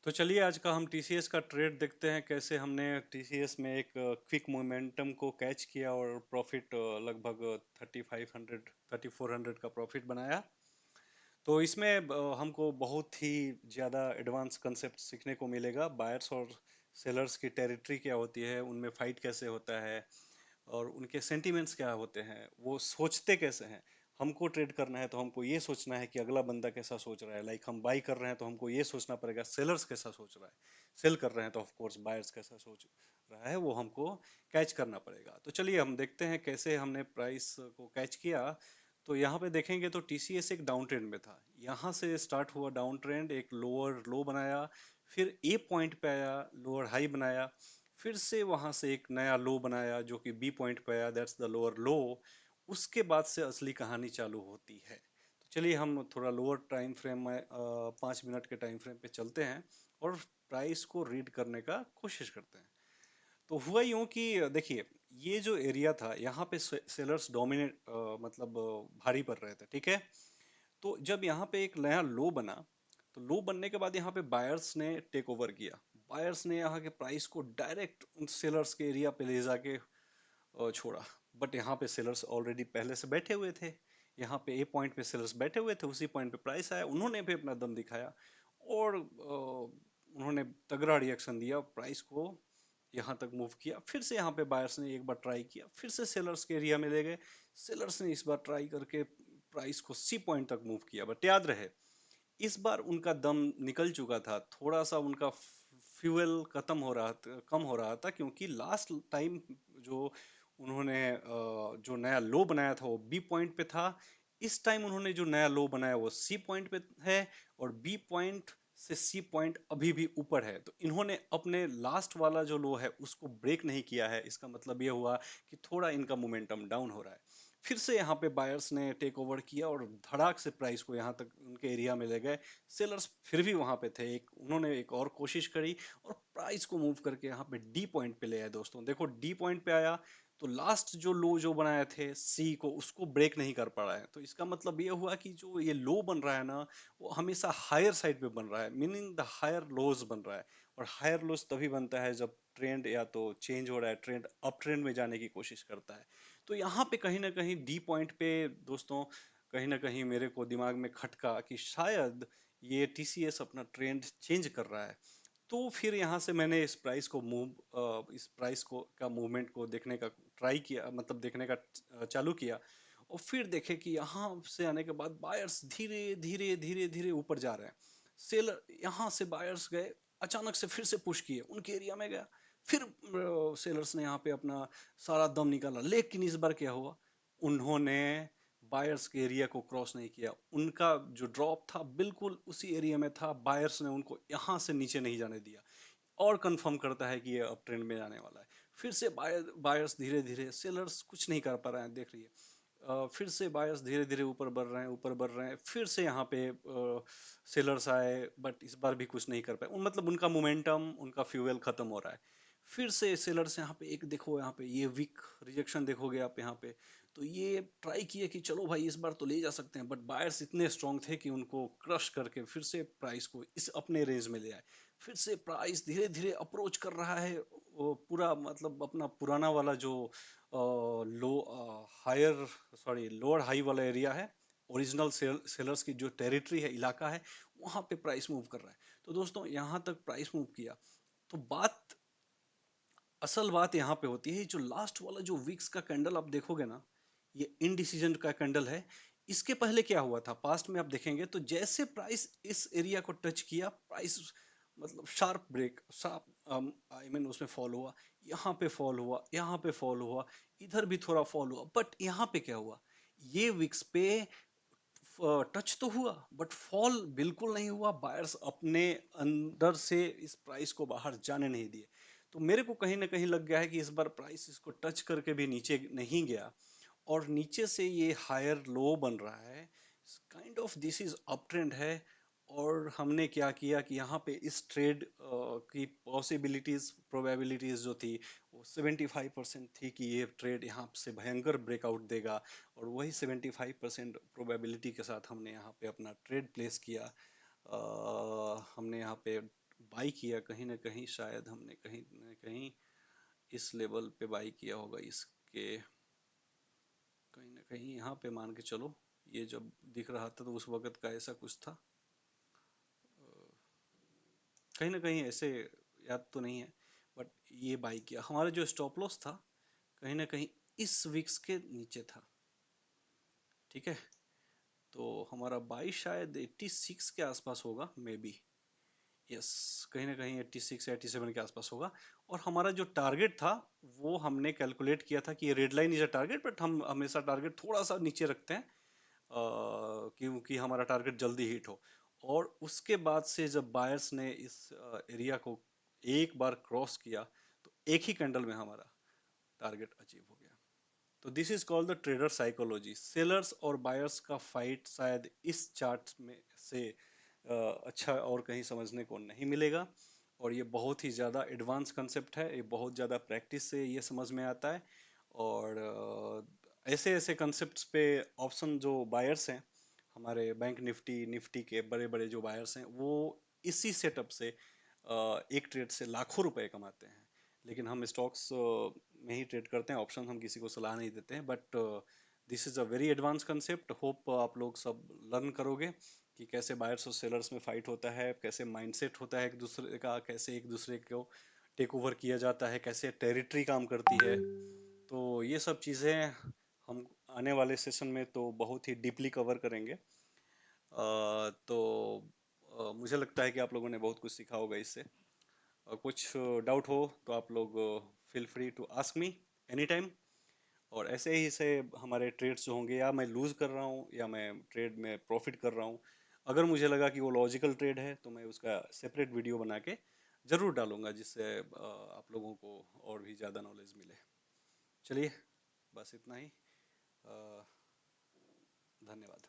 तो चलिए आज का हम टीसीएस का ट्रेड देखते हैं कैसे हमने टीसीएस में एक क्विक मोमेंटम को कैच किया और प्रॉफिट लगभग 3500 3400 का प्रॉफिट बनाया। तो इसमें हमको बहुत ही ज़्यादा एडवांस कंसेप्ट सीखने को मिलेगा। बायर्स और सेलर्स की टेरिटरी क्या होती है, उनमें फाइट कैसे होता है और उनके सेंटिमेंट्स क्या होते हैं, वो सोचते कैसे हैं। हमको ट्रेड करना है तो हमको ये सोचना है कि अगला बंदा कैसा सोच रहा है। लाइक हम बाई कर रहे हैं तो हमको ये सोचना पड़ेगा सेलर्स कैसा सोच रहा है। सेल कर रहे हैं तो ऑफ कोर्स बायर्स कैसा सोच रहा है वो हमको कैच करना पड़ेगा। तो चलिए हम देखते हैं कैसे हमने प्राइस को कैच किया। तो यहाँ पे देखेंगे तो टीसीएस एक डाउन ट्रेंड में था। यहाँ से स्टार्ट हुआ डाउन ट्रेंड, एक लोअर लो बनाया, फिर ए पॉइंट पे आया, लोअर हाई बनाया, फिर से वहां से एक नया लो बनाया जो कि बी पॉइंट पे आया, दैट्स द लोअर लो। उसके बाद से असली कहानी चालू होती है। तो चलिए हम थोड़ा लोअर टाइम फ्रेम में 5 मिनट के टाइम फ्रेम पे चलते हैं और प्राइस को रीड करने का कोशिश करते हैं। तो हुआ यूं कि देखिए, ये जो एरिया था यहाँ पे सेलर्स डोमिनेट मतलब भारी पड़ रहे थे, ठीक है। तो जब यहाँ पे एक नया लो बना, तो लो बनने के बाद यहाँ पे बायर्स ने टेक ओवर किया। बायर्स ने यहाँ के प्राइस को डायरेक्ट उन सेलर्स के एरिया पे ले जाके छोड़ा। बट यहाँ पे सेलर्स ऑलरेडी पहले से बैठे हुए थे। यहाँ पे ए पॉइंट पे सेलर्स बैठे हुए थे, उसी पॉइंट पे प्राइस आया, उन्होंने भी अपना दम दिखाया और उन्होंने तगड़ा रिएक्शन दिया, प्राइस को यहाँ तक मूव किया। फिर से यहाँ पे बायर्स ने एक बार ट्राई किया, फिर से सेलर्स के एरिया में ले गए। सेलर्स ने इस बार ट्राई करके प्राइस को सी पॉइंट तक मूव किया। बट याद रहे, इस बार उनका दम निकल चुका था, थोड़ा सा उनका फ्यूल खत्म हो रहा था, कम हो रहा था, क्योंकि लास्ट टाइम जो उन्होंने जो नया लो बनाया था वो बी पॉइंट पे था। इस टाइम उन्होंने जो नया लो बनाया वो सी पॉइंट पे है और बी पॉइंट से सी पॉइंट अभी भी ऊपर है। तो इन्होंने अपने लास्ट वाला जो लो है उसको ब्रेक नहीं किया है। इसका मतलब ये हुआ कि थोड़ा इनका मोमेंटम डाउन हो रहा है। फिर से यहाँ पे बायर्स ने टेक ओवर किया और धड़ाक से प्राइस को यहाँ तक उनके एरिया में ले गए। सेलर्स फिर भी वहाँ पे थे, एक उन्होंने एक और कोशिश करी और प्राइस को मूव करके यहाँ पे डी पॉइंट पे ले आए। दोस्तों देखो, डी पॉइंट पे आया तो लास्ट जो लो जो बनाए थे सी को, उसको ब्रेक नहीं कर पा रहा है। तो इसका मतलब ये हुआ कि जो ये लो बन रहा है ना, वो हमेशा हायर साइड पे बन रहा है, मीनिंग द हायर लोज बन रहा है। और हायर लोज तभी बनता है जब ट्रेंड या तो चेंज हो रहा है, ट्रेंड अप ट्रेंड में जाने की कोशिश करता है। तो यहाँ पे कहीं ना कहीं डी पॉइंट पे दोस्तों, कहीं ना कहीं मेरे को दिमाग में खटका कि शायद ये टीसीएस अपना ट्रेंड चेंज कर रहा है। तो फिर यहाँ से मैंने इस प्राइस को का मूवमेंट को देखने का ट्राई किया, मतलब देखने का चालू किया। और फिर देखे कि यहाँ से आने के बाद बायर्स धीरे धीरे धीरे धीरे ऊपर जा रहे हैं। सेलर यहाँ से बायर्स गए, अचानक से फिर से पुश किए, उनके एरिया में गया। फिर सेलर्स ने यहाँ पे अपना सारा दम निकाला, लेकिन इस बार क्या हुआ, उन्होंने बायर्स के एरिया को क्रॉस नहीं किया। उनका जो ड्रॉप था बिल्कुल उसी एरिया में था, बायर्स ने उनको यहाँ से नीचे नहीं जाने दिया। और कंफर्म करता है कि ये अप ट्रेंड में जाने वाला है। फिर से बायर्स धीरे धीरे, सेलर्स कुछ नहीं कर पा रहे हैं, देख रही है। फिर से बायर्स धीरे धीरे ऊपर बढ़ रहे हैं, ऊपर बढ़ रहे हैं। फिर से यहाँ पे सेलर्स आए, बट इस बार भी कुछ नहीं कर पाए। मतलब उनका मोमेंटम, उनका फ्यूल खत्म हो रहा है। फिर से सेलर्स यहाँ पे एक देखो, यहाँ पे ये वीक रिजेक्शन देखोगे आप यहाँ पे। तो ये ट्राई किए कि चलो भाई इस बार तो ले जा सकते हैं, बट बायर्स इतने स्ट्रांग थे कि उनको क्रश करके फिर से प्राइस को इस अपने रेंज में ले आए। फिर से प्राइस धीरे धीरे अप्रोच कर रहा है वो पूरा, मतलब अपना पुराना वाला जो low higher sorry lower high वाला एरिया है, ओरिजिनल सेलर्स की जो टेरिटरी है, इलाका है, वहां पे प्राइस मूव कर रहा है। तो दोस्तों यहाँ तक प्राइस मूव किया। तो असल बात यहाँ पे होती है, जो लास्ट वाला जो वीक्स का कैंडल आप देखोगे ना, ये इनडिसीजन का कैंडल है। इसके पहले क्या हुआ था पास्ट में आप देखेंगे तो, जैसे प्राइस इस एरिया को टच किया, प्राइस मतलब sharp break, sharp I mean उसमें फॉल हुआ, यहाँ पे फॉल हुआ, यहाँ पे फॉल हुआ, इधर भी थोड़ा फॉल हुआ। बट यहाँ पे क्या हुआ, ये विक्स पे टच तो हुआ बट फॉल बिल्कुल नहीं हुआ। बायर्स अपने अंदर से इस प्राइस को बाहर जाने नहीं दिए। तो मेरे को कहीं ना कहीं लग गया है कि इस बार प्राइस इसको टच करके भी नीचे नहीं गया और नीचे से ये हायर लो बन रहा है। Kind of this is up trend है। और हमने क्या किया कि यहाँ पे इस ट्रेड की पॉसिबिलिटीज, प्रोबेबिलिटीज जो थी, वो 75% थी कि ये ट्रेड यहाँ से भयंकर ब्रेकआउट देगा। और वही 75% प्रोबेबिलिटी के साथ हमने यहाँ पे अपना ट्रेड प्लेस किया। हमने यहाँ पे बाई किया, कहीं ना कहीं शायद हमने कहीं ना कहीं इस लेवल पे बाई किया होगा इसके, कहीं ना कहीं यहाँ पे मान के चलो। ये जब दिख रहा था तो उस वक्त का ऐसा कुछ था, कहीं ना कहीं ऐसे, याद तो नहीं है, बट ये बाई किया। हमारा जो स्टॉप लॉस था कहीं ना कहीं इस विक्स के नीचे था, ठीक है। तो हमारा बाई शायद 86 के आसपास होगा मे बी, यस, कहीं ना कहीं 86 या 87 के आसपास होगा। और हमारा जो टारगेट था वो हमने कैलकुलेट किया था कि ये red line is a target, but हम हमेशा टारगेट थोड़ा सा नीचे रखते हैं क्योंकि हमारा टारगेट जल्दी हिट हो। और उसके बाद से जब बायर्स ने इस एरिया को एक बार क्रॉस किया तो एक ही कैंडल में हमारा टारगेट अचीव हो गया। तो this is called the trader psychology. Sellers और बायर्स का फाइट शायद इस चार्ट में से अच्छा और कहीं समझने को नहीं मिलेगा। और ये बहुत ही ज़्यादा एडवांस कंसेप्ट है, ये बहुत ज़्यादा प्रैक्टिस से ये समझ में आता है। और ऐसे ऐसे कंसेप्ट्स पे ऑप्शन जो बायर्स हैं, हमारे बैंक निफ्टी निफ्टी के बड़े बड़े जो बायर्स हैं, वो इसी सेटअप से एक ट्रेड से लाखों रुपए कमाते हैं। लेकिन हम स्टॉक्स में ही ट्रेड करते हैं, ऑप्शन हम किसी को सलाह नहीं देते हैं। But this is a very advance concept. Hope आप लोग सब लर्न करोगे कि कैसे बायर्स और सेलर्स में फाइट होता है, कैसे माइंडसेट होता है एक दूसरे का, कैसे एक दूसरे को टेक ओवर किया जाता है, कैसे टेरिटरी काम करती है। तो ये सब चीज़ें हम आने वाले सेशन में तो बहुत ही डीपली कवर करेंगे। तो मुझे लगता है कि आप लोगों ने बहुत कुछ सीखा होगा इससे। कुछ डाउट हो तो आप लोग feel free to ask me any time. और ऐसे ही से हमारे ट्रेड्स जो होंगे, या मैं लूज़ कर रहा हूँ या मैं ट्रेड में प्रॉफिट कर रहा हूँ, अगर मुझे लगा कि वो लॉजिकल ट्रेड है तो मैं उसका सेपरेट वीडियो बना के ज़रूर डालूंगा, जिससे आप लोगों को और भी ज़्यादा नॉलेज मिले। चलिए, बस इतना ही। अ, धन्यवाद।